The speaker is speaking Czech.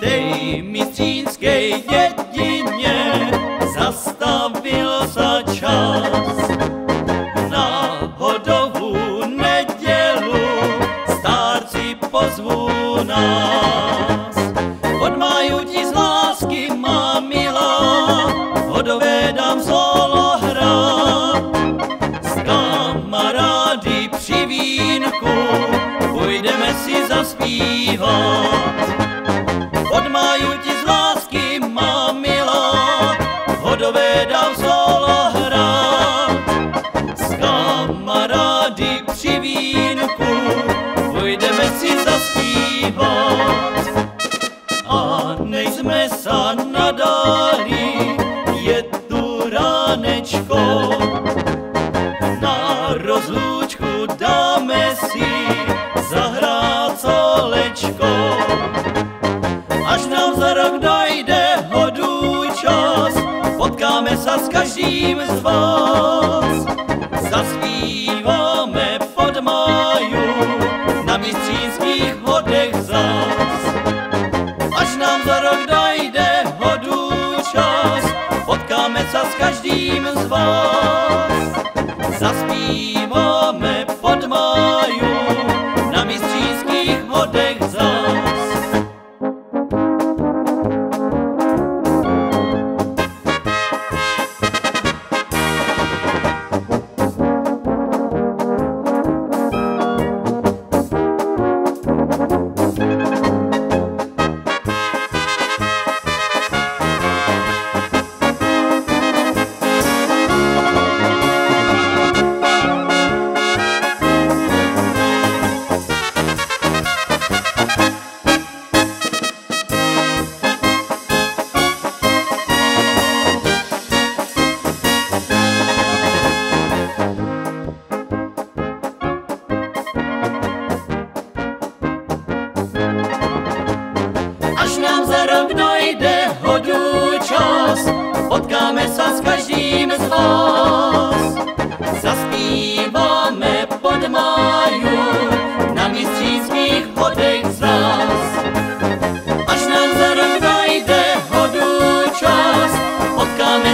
každej mistřínskej dědině zastavil za čas. Na hodovú nedělu starci pozvú nás. Od máju ti z lásky, má milá, hodové dám solo hrát. S kamarády při vínku půjdeme si zaspívat. Od máju ti z lásky, má milá, hodové dám solo hrát. S kamarády při vínku půjdeme si zaspívat. A nejsme sa nadali, je tu ránečko, na rozlúčku dáme si zahrát solečko. Až nám za rok dojde hodu čas, potkáme sa s každým z vás. Zaspíváme pod máju na mistřínských hodech zás. Až nám za rok dojde hodu čas, potkáme sa s každým z vás. Zaspíváme pod máju na mistřínských hodech zás. Až nám za rok dojde hodu čas, potkáme sa s každým z vás. Zaspíváme pod máju na mistřínských hodech zás. Až nám za rok dojde hodu čas, potkáme